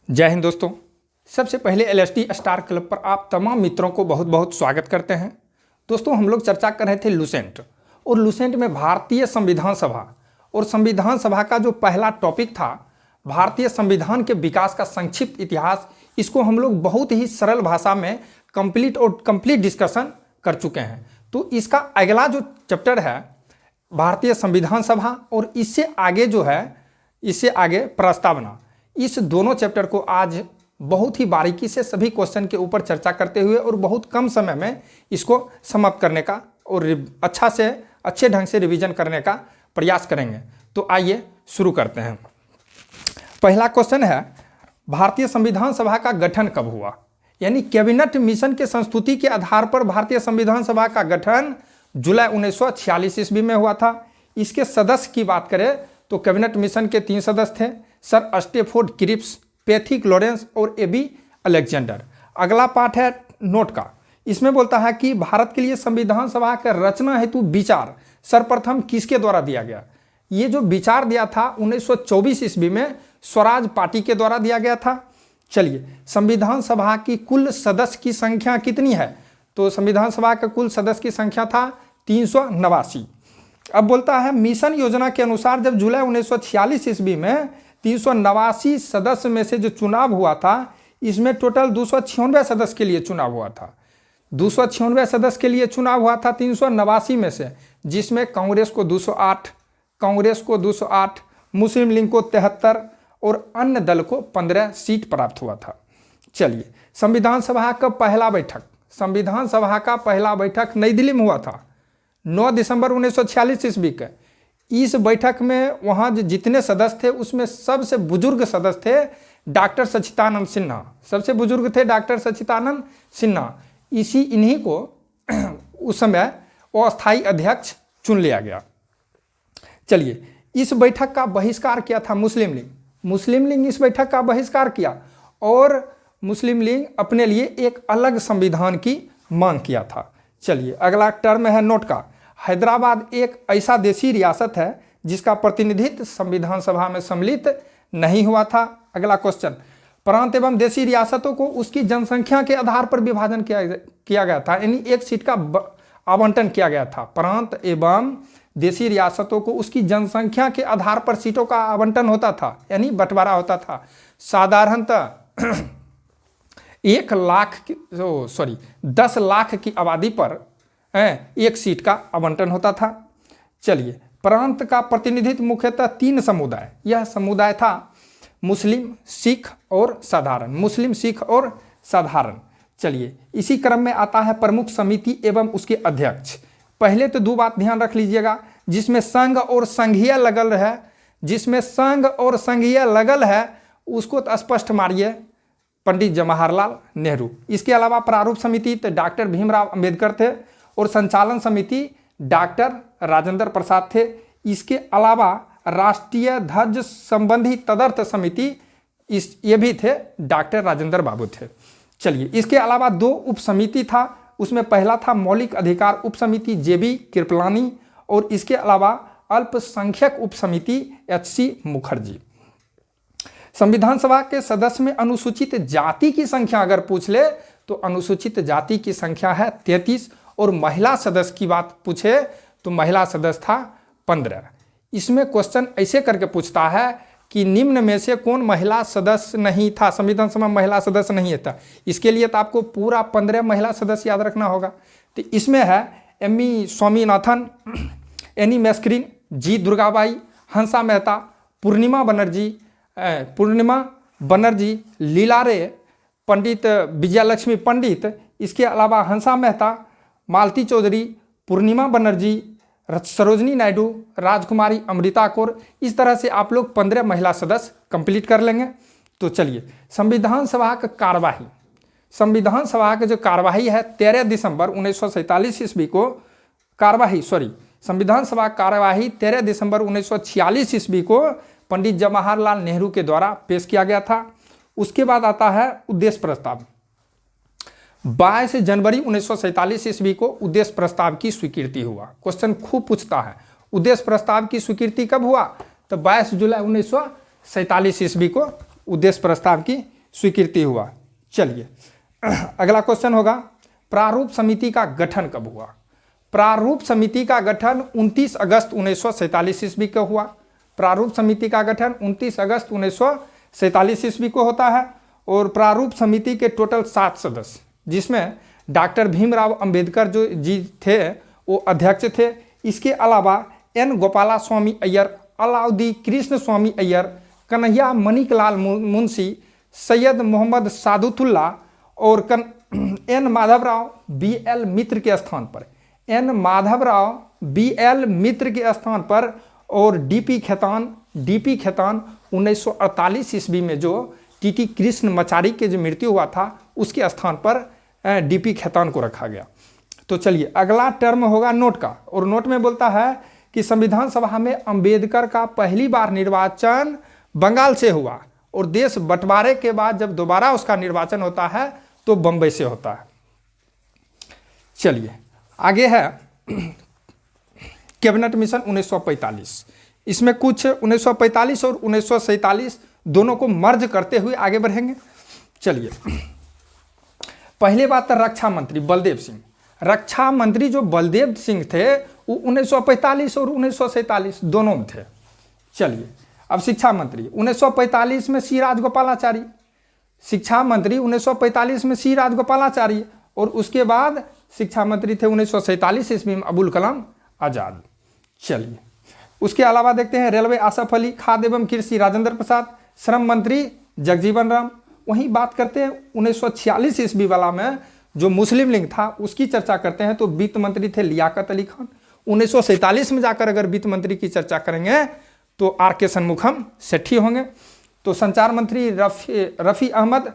जय हिंद दोस्तों। सबसे पहले एलएसटी स्टार क्लब पर आप तमाम मित्रों को बहुत बहुत स्वागत करते हैं। दोस्तों, हम लोग चर्चा कर रहे थे लुसेंट, और लुसेंट में भारतीय संविधान सभा और संविधान सभा का जो पहला टॉपिक था भारतीय संविधान के विकास का संक्षिप्त इतिहास, इसको हम लोग बहुत ही सरल भाषा में कंप्लीट डिस्कशन कर चुके हैं। तो इसका अगला जो चैप्टर है भारतीय संविधान सभा और इससे आगे जो है इससे आगे प्रस्तावना, इस दोनों चैप्टर को आज बहुत ही बारीकी से सभी क्वेश्चन के ऊपर चर्चा करते हुए और बहुत कम समय में इसको समाप्त करने का और अच्छे ढंग से रिवीजन करने का प्रयास करेंगे। तो आइए शुरू करते हैं। पहला क्वेश्चन है, भारतीय संविधान सभा का गठन कब हुआ? यानी कैबिनेट मिशन के संस्तुति के आधार पर भारतीय संविधान सभा का गठन जुलाई 1946 ईस्वी में हुआ था। इसके सदस्य की बात करें तो कैबिनेट मिशन के 3 सदस्य थे, sir Stafford Cripps, Pethick Lawrence और एबी अलेक्जेंडर। अगला पार्ट है नोट का। इसमें बोलता है कि भारत के लिए संविधान सभा का रचना हेतु विचार सर्वप्रथम किसके द्वारा दिया गया? ये जो विचार दिया था 1924 ईस्वी में स्वराज पार्टी के द्वारा दिया गया था। चलिए, संविधान सभा की कुल सदस्य की संख्या कितनी है? तो संविधान सभा का कुल सदस्य की संख्या था 389। अब बोलता है मिशन योजना के अनुसार जब जुलाई 1946 ईस्वी में 389 सदस्य में से जो चुनाव हुआ था, इसमें टोटल 296 सदस्य के लिए चुनाव हुआ था। 296 सदस्य के लिए चुनाव हुआ था 389 में से, जिसमें कांग्रेस को 208, मुस्लिम लीग को 73 और अन्य दल को 15 सीट प्राप्त हुआ था। चलिए, संविधान सभा का पहला बैठक नई दिल्ली में हुआ था 9 दिसंबर 1946 ईस्वी का। इस बैठक में वहाँ जितने सदस्य थे उसमें सबसे बुजुर्ग सदस्य थे डॉक्टर सच्चिदानंद सिन्हा। सबसे बुजुर्ग थे डॉक्टर सच्चिदानंद सिन्हा। इन्हीं को उस समय अस्थायी अध्यक्ष चुन लिया गया। चलिए, इस बैठक का बहिष्कार किया था मुस्लिम लीग इस बैठक का बहिष्कार किया और मुस्लिम लीग अपने लिए एक अलग संविधान की मांग किया था। चलिए, अगला टर्म है नोट का। हैदराबाद एक ऐसा देशी रियासत है जिसका प्रतिनिधित्व संविधान सभा में सम्मिलित नहीं हुआ था। अगला क्वेश्चन, प्रांत एवं देशी रियासतों को उसकी जनसंख्या के आधार पर विभाजन किया गया था, यानी एक सीट का आवंटन किया गया था। प्रांत एवं देशी रियासतों को उसकी जनसंख्या के आधार पर सीटों का आवंटन होता था, यानी बंटवारा होता था। साधारणतः 10 लाख की आबादी पर एक सीट का आवंटन होता था। चलिए, प्रांत का प्रतिनिधित्व मुख्यतः 3 समुदाय, यह समुदाय था मुस्लिम, सिख और साधारण। चलिए, इसी क्रम में आता है प्रमुख समिति एवं उसके अध्यक्ष। पहले तो 2 बात ध्यान रख लीजिएगा, जिसमें संघ और संघीय लगल है उसको तो स्पष्ट मारिए, पंडित जवाहरलाल नेहरू। इसके अलावा प्रारूप समिति तो डॉक्टर भीमराव अंबेडकर थे और संचालन समिति डॉक्टर राजेंद्र प्रसाद थे। इसके अलावा राष्ट्रीय ध्वज संबंधी तदर्थ समिति ये भी थे, डॉक्टर राजेंद्र बाबू थे। चलिए, इसके अलावा 2 उप समिति था। उसमें पहला था मौलिक अधिकार उप समिति जेबी कृपलानी और इसके अलावा अल्पसंख्यक उप समिति HC मुखर्जी। संविधान सभा के सदस्य में अनुसूचित जाति की संख्या अगर पूछ ले तो अनुसूचित जाति की संख्या है 33 और महिला सदस्य की बात पूछे तो महिला सदस्य था 15। इसमें क्वेश्चन ऐसे करके पूछता है कि निम्न में से कौन महिला सदस्य नहीं था? संविधान सभा महिला सदस्य नहीं था। इसके लिए तो आपको पूरा 15 महिला सदस्य याद रखना होगा। तो इसमें है एम स्वामीनाथन, एनी मैस्क्रीन, जी दुर्गाबाई, हंसा मेहता, पूर्णिमा बनर्जी, लीलारे, पंडित विजयलक्ष्मी पंडित, इसके अलावा हंसा मेहता, मालती चौधरी, पूर्णिमा बनर्जी, सरोजनी नायडू, राजकुमारी अमृता कौर। इस तरह से आप लोग 15 महिला सदस्य कंप्लीट कर लेंगे। तो चलिए, संविधान सभा का जो कार्यवाही है 13 दिसंबर 1947 ईस्वी को संविधान सभा कार्यवाही 13 दिसंबर 1946 ईस्वी को पंडित जवाहरलाल नेहरू के द्वारा पेश किया गया था। उसके बाद आता है उद्देश्य प्रस्ताव। 22 जनवरी 1947 ईस्वी को उद्देश्य प्रस्ताव की स्वीकृति हुआ। क्वेश्चन खूब पूछता है, उद्देश्य प्रस्ताव की स्वीकृति कब हुआ? तो 22 जुलाई 1947 ईस्वी को उद्देश्य प्रस्ताव की स्वीकृति हुआ। चलिए अगला क्वेश्चन होगा, प्रारूप समिति का गठन कब हुआ? प्रारूप समिति का गठन 29 अगस्त 1947 ईस्वी को हुआ। प्रारूप समिति का गठन 29 अगस्त 1947 ईस्वी को होता है। और प्रारूप समिति के टोटल 7 सदस्य, जिसमें डॉक्टर भीमराव अंबेडकर जो जी थे वो अध्यक्ष थे। इसके अलावा एन गोपाला स्वामी अय्यर, अलाउद्दीन कृष्ण स्वामी अय्यर, कन्हैया मणिकलाल मुंशी, सैयद मोहम्मद सादुतुल्ला और एन माधवराव बी.एल. मित्र के स्थान पर, एन माधवराव बी.एल. मित्र के स्थान पर, और डी.पी. खेतान 1948 ईस्वी में जो टी.टी. कृष्ण मचारी के जो मृत्यु हुआ था उसके स्थान पर डी.पी. खेतान को रखा गया। तो चलिए अगला टर्म होगा नोट का, और नोट में बोलता है कि संविधान सभा में अंबेडकर का पहली बार निर्वाचन बंगाल से हुआ, और देश बंटवारे के बाद जब दोबारा उसका निर्वाचन होता है तो बंबई से होता है। चलिए आगे है कैबिनेट मिशन 1945। इसमें कुछ 1945 और 1947 दोनों को मर्ज करते हुए आगे बढ़ेंगे। चलिए पहले बात है रक्षा मंत्री बलदेव सिंह। रक्षा मंत्री जो बलदेव सिंह थे वो 1945 और 1947 दोनों में थे। चलिए अब शिक्षा मंत्री 1945 में सी राजगोपालाचारी, शिक्षा मंत्री 1945 में सी राजगोपालाचारी, और उसके बाद शिक्षा मंत्री थे 1947 ईस्वी में अबुल कलाम आज़ाद। चलिए उसके अलावा देखते हैं रेलवे आसफ अली, खाद्य एवं कृषि राजेंद्र प्रसाद, श्रम मंत्री जगजीवन राम। वहीं बात करते हैं 1946 ईस्वी वाला में जो मुस्लिम लीग था उसकी चर्चा करते हैं तो वित्त मंत्री थे लियाकत अली खान। 1947 में जाकर अगर वित्त मंत्री की चर्चा करेंगे तो आर.के. शनमुखम सेठी होंगे। तो संचार मंत्री रफ़ी अहमद,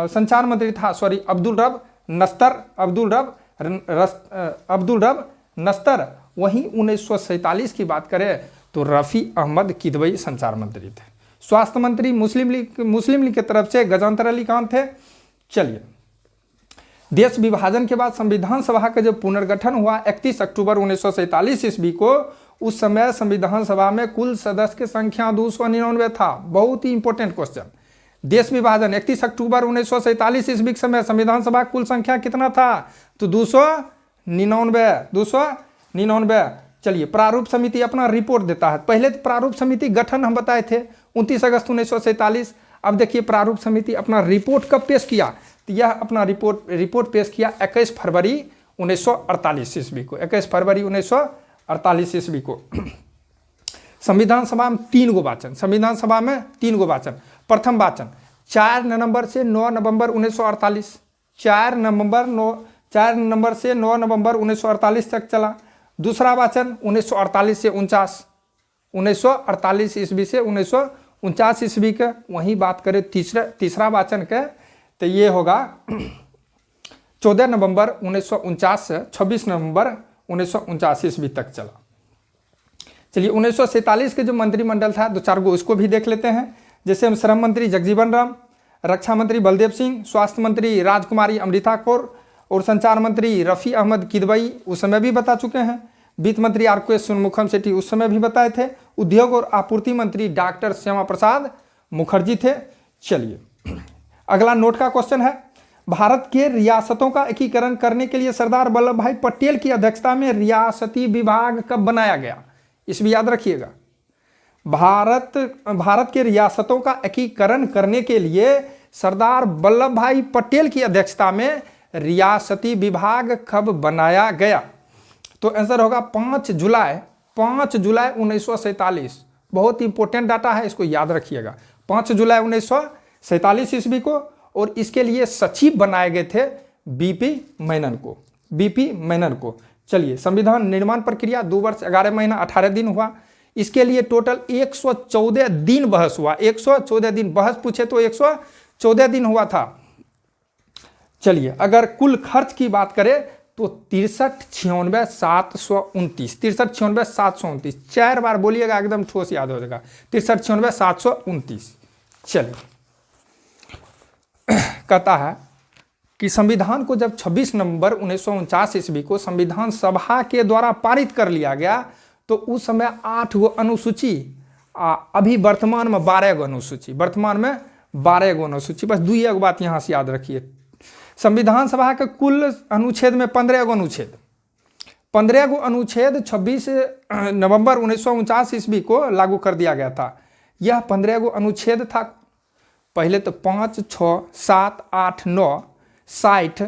संचार मंत्री था अब्दुल रब नस्तर। वहीं 1947 की बात करें तो रफ़ी अहमद किदवई संचार मंत्री थे। स्वास्थ्य मंत्री मुस्लिम लीग की तरफ से गजानतर अली खान थे। चलिए देश विभाजन के बाद संविधान सभा का जब पुनर्गठन हुआ 31 अक्टूबर 1947 ईस्वी को, उस समय संविधान सभा में कुल सदस्य की संख्या 299 था। बहुत ही इंपॉर्टेंट क्वेश्चन। देश विभाजन 31 अक्टूबर 1947 ईस्वी के समय संविधान सभा कुल संख्या कितना था? तो 299। चलिए प्रारूप समिति अपना रिपोर्ट देता है। पहले तो प्रारूप समिति गठन हम बताए थे 29 अगस्त 1947। अब देखिए प्रारूप समिति अपना रिपोर्ट कब पेश किया? तो यह अपना रिपोर्ट पेश किया 21 फरवरी 1948 ईस्वी को। 21 फरवरी 1948 ईस्वी को। संविधान सभा में 3 गो वाचन, संविधान सभा में 3 गो वाचन। प्रथम वाचन 4 नवंबर से 9 नवंबर 1948, 4 नवंबर से 9 नवंबर 1948 तक चला। दूसरा वाचन 1948 से 1948 ईस्वी से 1949 ईस्वी के। वहीं बात करें तीसरा वाचन के तो ये होगा 14 नवंबर 1949 से 26 नवंबर 1949 ईस्वी तक चला। चलिए 1947 के जो मंत्रिमंडल था 2-4 गो उसको भी देख लेते हैं। जैसे हम श्रम मंत्री जगजीवन राम, रक्षा मंत्री बलदेव सिंह, स्वास्थ्य मंत्री राजकुमारी अमृता कौर और संचार मंत्री रफ़ी अहमद किदवई उस समय भी बता चुके हैं। वित्त मंत्री आर.के. शनमुखम सेठी उस समय भी बताए थे। उद्योग और आपूर्ति मंत्री डॉक्टर श्यामा प्रसाद मुखर्जी थे। चलिए अगला नोट का क्वेश्चन है, भारत के रियासतों का एकीकरण करने के लिए सरदार वल्लभ भाई पटेल की अध्यक्षता में रियासती विभाग कब बनाया गया? इसमें याद रखिएगा, भारत के रियासतों का एकीकरण करने के लिए सरदार वल्लभ भाई पटेल की अध्यक्षता में रियासती विभाग कब बनाया गया? तो आंसर होगा 5 जुलाई 1947। बहुत इंपॉर्टेंट डाटा है, इसको याद रखिएगा। 5 जुलाई 1947 ईस्वी को। और इसके लिए सचिव बनाए गए थे बीपी मेनन को। चलिए संविधान निर्माण प्रक्रिया 2 वर्ष 11 महीना 18 दिन हुआ। इसके लिए टोटल 114 दिन बहस हुआ। 114 दिन बहस पूछे तो 114 दिन हुआ था। चलिए अगर कुल खर्च की बात करें तो 63,96,729 4 बार बोलिएगा, एकदम ठोस याद हो जाएगा। 63,96,729। चलिए कहता है कि संविधान को जब 26 नवंबर 1949 ईस्वी को संविधान सभा के द्वारा पारित कर लिया गया तो उस समय 8 गो अनुसूची, अभी वर्तमान में 12 गो अनुसूची, वर्तमान में 12 गो अनुसूची, बस 2 एक बात यहाँ से याद रखिए। संविधान सभा के कुल अनुच्छेद में 15 गो अनुच्छेद, 15 गो अनुच्छेद 26 नवंबर 1949 ईस्वी को लागू कर दिया गया था। यह 15 गो अनुच्छेद था। पहले तो 5, 6, 7, 8, 9, 60,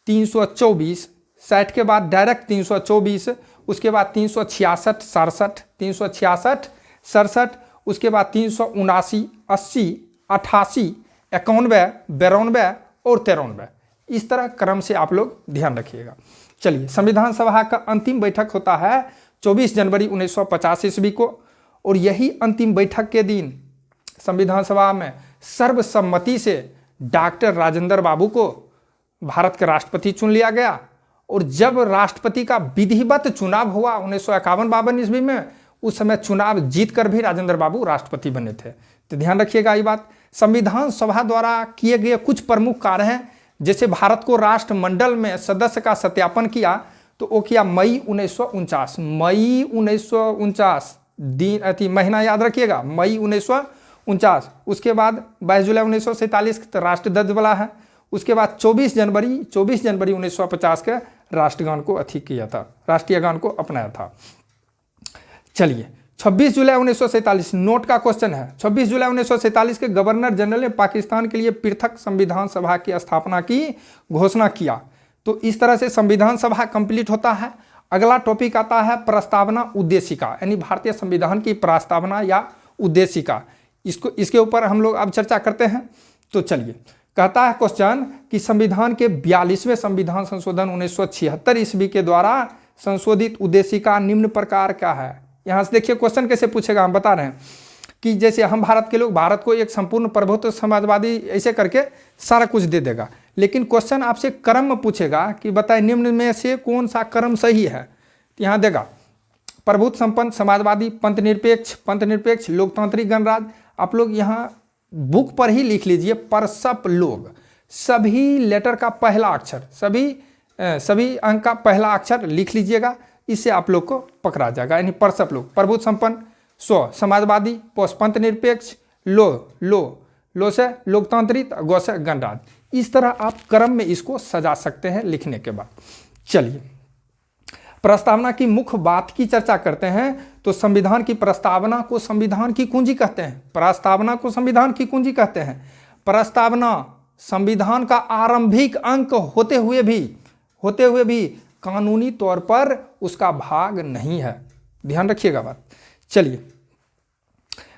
324, 60 के बाद डायरेक्ट 324, उसके बाद 366, 67, 366, 67, उसके बाद 379, 80, 88, 91, 92 और 93। इस तरह क्रम से आप लोग ध्यान रखिएगा। चलिए, संविधान सभा का अंतिम बैठक होता है 24 जनवरी 1950 ईस्वी को, और यही अंतिम बैठक के दिन संविधान सभा में सर्वसम्मति से डॉक्टर राजेंद्र बाबू को भारत के राष्ट्रपति चुन लिया गया। और जब राष्ट्रपति का विधिवत चुनाव हुआ 1951-52 ईस्वी में, उस समय चुनाव जीतकर भी राजेंद्र बाबू राष्ट्रपति बने थे। तो ध्यान रखिएगा ये बात। संविधान सभा द्वारा किए गए कुछ प्रमुख कार्य हैं, जैसे भारत को राष्ट्रमंडल में सदस्य का सत्यापन किया, तो वो किया मई 1949, मई 1949 दिन महीना याद रखिएगा, मई 1949। उसके बाद 22 जुलाई 1947 राष्ट्रध्वज वाला है। उसके बाद 24 जनवरी 1950 के राष्ट्रगान को किया था, राष्ट्रीय गान को अपनाया था। चलिए, 26 जुलाई 1947 नोट का क्वेश्चन है। 26 जुलाई 1947 के गवर्नर जनरल ने पाकिस्तान के लिए पृथक संविधान सभा की स्थापना की घोषणा किया। तो इस तरह से संविधान सभा कंप्लीट होता है। अगला टॉपिक आता है प्रस्तावना उद्देशिका, यानी भारतीय संविधान की प्रस्तावना या उद्देशिका। इसके ऊपर हम लोग अब चर्चा करते हैं। तो चलिए, कहता है क्वेश्चन कि संविधान के 42वें संविधान संशोधन 1976 ईस्वी के द्वारा संशोधित उद्देशिका निम्न प्रकार का है। यहाँ से देखिए क्वेश्चन कैसे पूछेगा, हम बता रहे हैं कि जैसे हम भारत के लोग भारत को एक संपूर्ण प्रभुत्व समाजवादी ऐसे करके सारा कुछ दे देगा, लेकिन क्वेश्चन आपसे क्रम पूछेगा कि बताए निम्न में से कौन सा क्रम सही है। तो यहाँ देगा प्रभुत्व संपन्न, समाजवादी, पंथ निरपेक्ष, लोकतांत्रिक गणराज्य। आप लोग यहाँ बुक पर ही लिख लीजिए परसप लोग, सभी लेटर का पहला अक्षर, सभी अंक का पहला अक्षर लिख लीजिएगा, इससे आप लोग को पकड़ा जाएगा। यानी परसप लोग, प्रभुत्व संपन्न, समाजवादी, पंथ निरपेक्ष, लो से लोकतांत्रिक, गौ से गणराज्य। इस तरह आप क्रम में इसको सजा सकते हैं लिखने के बाद। चलिए, प्रस्तावना की मुख्य बात की चर्चा करते हैं। तो संविधान की प्रस्तावना को संविधान की कुंजी कहते हैं। प्रस्तावना को संविधान की कुंजी कहते हैं। प्रस्तावना संविधान का आरंभिक अंक होते हुए भी कानूनी तौर पर उसका भाग नहीं है। ध्यान रखिएगा बात। चलिए,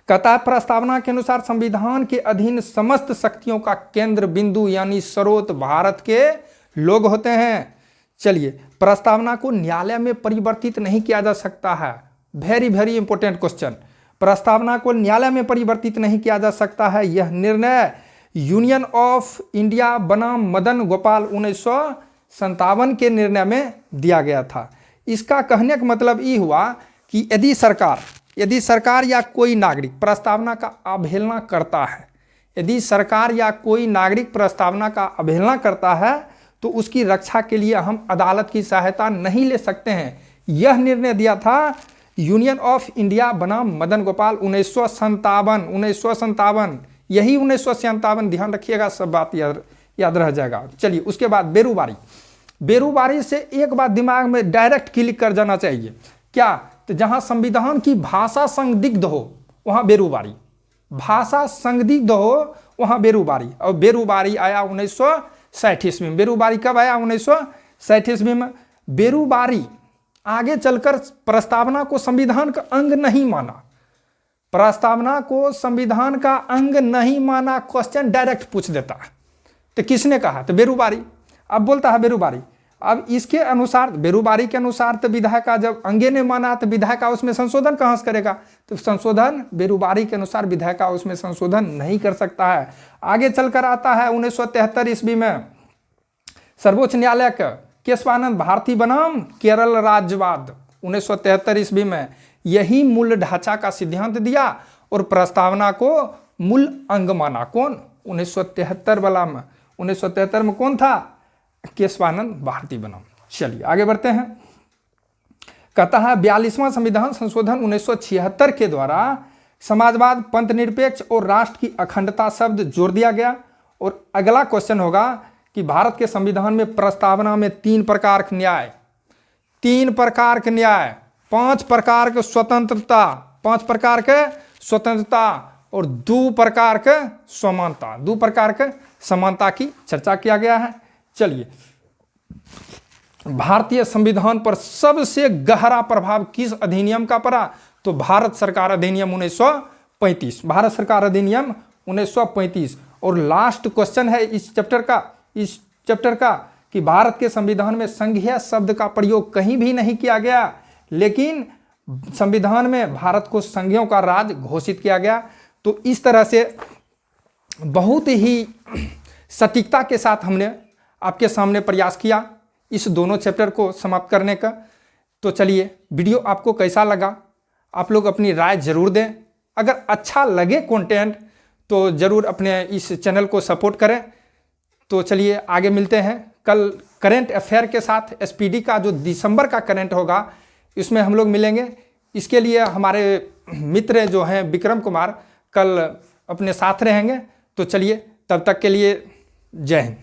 कहता है प्रस्तावना के अनुसार संविधान के अधीन समस्त शक्तियों का केंद्र बिंदु यानी स्रोत भारत के लोग होते हैं। चलिए, प्रस्तावना को न्यायालय में परिवर्तित नहीं किया जा सकता है। Very important question. प्रस्तावना को न्यायालय में परिवर्तित नहीं किया जा सकता है। यह निर्णय यूनियन ऑफ इंडिया बनाम मदन गोपाल 1957 के निर्णय में दिया गया था। इसका कहने का मतलब ये हुआ कि यदि सरकार या कोई नागरिक प्रस्तावना का अवहेलना करता है, यदि सरकार या कोई नागरिक प्रस्तावना का अवहेलना करता है, तो उसकी रक्षा के लिए हम अदालत की सहायता नहीं ले सकते हैं। यह निर्णय दिया था यूनियन ऑफ इंडिया बनाम मदन गोपाल 1957। यही 1957, ध्यान रखिएगा, सब बात याद रह जाएगा। चलिए, उसके बाद बेरुबारी से एक बात दिमाग में डायरेक्ट क्लिक कर जाना चाहिए। क्या? तो जहां संविधान की भाषा संदिग्ध हो वहां बेरुबारी, भाषा संदिग्ध हो वहां बेरुबारी। और बेरुबारी आया 1960 ईस्वी में। बेरुबारी कब आया? 1960 ईस्वी में। बेरुबारी आगे चलकर प्रस्तावना को संविधान का अंग नहीं माना, प्रस्तावना को संविधान का अंग नहीं माना, क्वेश्चन डायरेक्ट पूछ देता है। तो किसने कहा? तो बेरुबारी। अब बोलता है बेरुबारी। अब इसके अनुसार, बेरुबारी के अनुसार तो विधायक का जब अंगे ने माना तो विधायक का उसमें संशोधन कहां से करेगा? तो संशोधन बेरुबारी के अनुसार विधायक का उसमें संशोधन नहीं कर सकता है। आगे चलकर आता है 1973 ईस्वी में सर्वोच्च न्यायालय का केशवानंद भारती बनाम केरल राज्यवाद 1973 ईस्वी में यही मूल ढांचा का सिद्धांत दिया और प्रस्तावना को मूल अंग माना। कौन? 1973 वाला में। 1973 में कौन था? केशवानंद भारती बनाम। चलिए आगे बढ़ते हैं। कहता है 42वां संविधान संशोधन 1976 के द्वारा समाजवाद, पंथ निरपेक्ष और राष्ट्र की अखंडता शब्द जोड़ दिया गया। और अगला क्वेश्चन होगा कि भारत के संविधान में प्रस्तावना में 3 प्रकार के न्याय, 3 प्रकार के न्याय, 5 प्रकार के स्वतंत्रता, 5 प्रकार के स्वतंत्रता और 2 प्रकार के समानता, 2 प्रकार के समानता की चर्चा किया गया है। चलिए, भारतीय संविधान पर सबसे गहरा प्रभाव किस अधिनियम का पड़ा? तो भारत सरकार अधिनियम 1935, भारत सरकार अधिनियम 1935। और लास्ट क्वेश्चन है इस चैप्टर का कि भारत के संविधान में संघीय शब्द का प्रयोग कहीं भी नहीं किया गया, लेकिन संविधान में भारत को संघीयों का राज्य घोषित किया गया। तो इस तरह से बहुत ही सटीकता के साथ हमने आपके सामने प्रयास किया इस दोनों चैप्टर को समाप्त करने का। तो चलिए, वीडियो आपको कैसा लगा आप लोग अपनी राय जरूर दें। अगर अच्छा लगे कंटेंट तो ज़रूर अपने इस चैनल को सपोर्ट करें। तो चलिए आगे मिलते हैं कल करंट अफेयर के साथ। एसपीडी का जो दिसंबर का करंट होगा इसमें हम लोग मिलेंगे। इसके लिए हमारे मित्र जो हैं विक्रम कुमार कल अपने साथ रहेंगे। तो चलिए, तब तक के लिए जय हिंद।